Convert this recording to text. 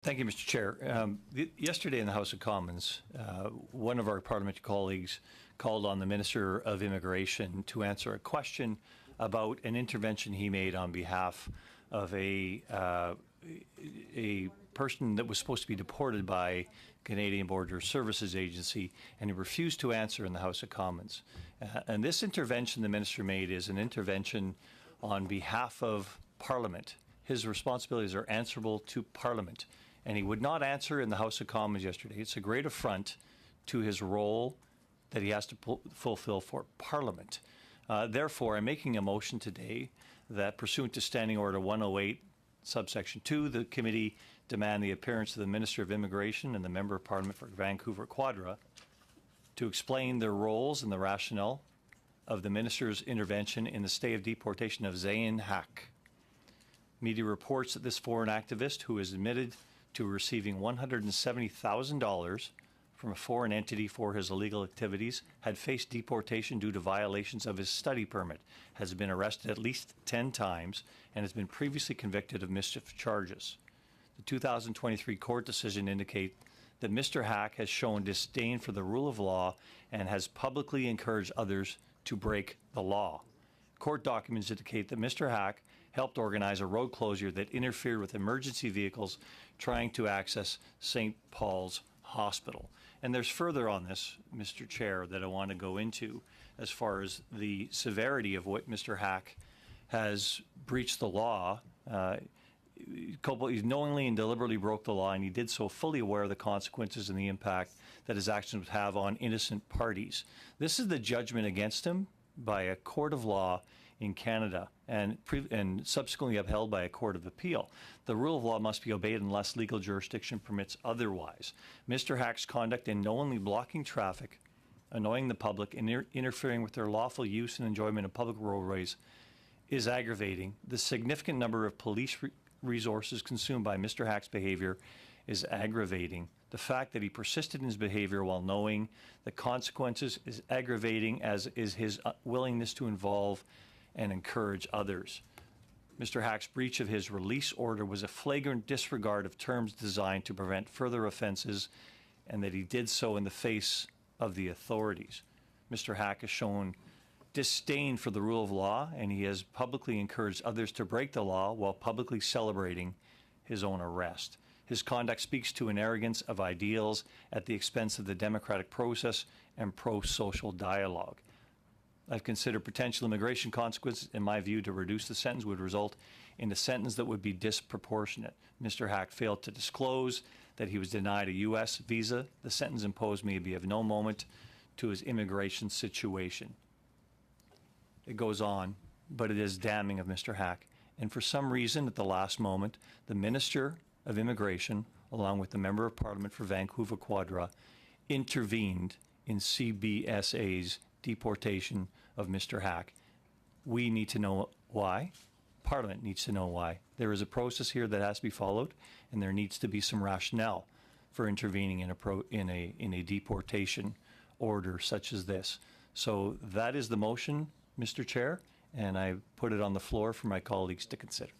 Thank you, Mr. Chair. Yesterday in the House of Commons, one of our parliamentary colleagues called on the Minister of Immigration to answer a question about an intervention he made on behalf of a person that was supposed to be deported by Canadian Border Services Agency, and he refused to answer in the House of Commons. And this intervention the Minister made is an intervention on behalf of Parliament. His responsibilities are answerable to Parliament, and he would not answer in the House of Commons yesterday. It's a great affront to his role that he has to fulfill for Parliament. Therefore, I'm making a motion today that, pursuant to Standing Order 108, subsection 2, the committee demand the appearance of the Minister of Immigration and the Member of Parliament for Vancouver Quadra to explain their roles and the rationale of the Minister's intervention in the stay of deportation of Zain Haq. Media reports that this foreign activist, who is admitted to receiving $170,000 from a foreign entity for his illegal activities, had faced deportation due to violations of his study permit, has been arrested at least 10 times, and has been previously convicted of mischief charges. The 2023 court decision indicates that Mr. Haq has shown disdain for the rule of law and has publicly encouraged others to break the law. Court documents indicate that Mr. Haq helped organize a road closure that interfered with emergency vehicles trying to access St. Paul's Hospital. And there's further on this, Mr. Chair, that I want to go into as far as the severity of what Mr. Haq has breached the law. He knowingly and deliberately broke the law, and he did so fully aware of the consequences and the impact that his actions would have on innocent parties. This is the judgment against him by a court of law in Canada and subsequently upheld by a court of appeal. The rule of law must be obeyed unless legal jurisdiction permits otherwise. Mr. Haq's conduct in knowingly blocking traffic, annoying the public, and interfering with their lawful use and enjoyment of public roadways is aggravating. The significant number of police resources consumed by Mr. Haq's behavior is aggravating. The fact that he persisted in his behavior while knowing the consequences is aggravating, as is his willingness to involve and encourage others. Mr. Haq's breach of his release order was a flagrant disregard of terms designed to prevent further offences, and that he did so in the face of the authorities. Mr. Haq has shown disdain for the rule of law, and he has publicly encouraged others to break the law while publicly celebrating his own arrest. His conduct speaks to an arrogance of ideals at the expense of the democratic process and pro-social dialogue. I've considered potential immigration consequences. In my view, to reduce the sentence would result in a sentence that would be disproportionate. Mr. Haq failed to disclose that he was denied a U.S. visa. The sentence imposed may be of no moment to his immigration situation. It goes on, but it is damning of Mr. Haq. And for some reason, at the last moment, the Minister of Immigration, along with the Member of Parliament for Vancouver Quadra, intervened in CBSA's deportation of Mr. Haq. We need to know why. Parliament needs to know why. There is a process here that has to be followed, and there needs to be some rationale for intervening in a deportation order such as this. So that is the motion, Mr. Chair, and I put it on the floor for my colleagues to consider.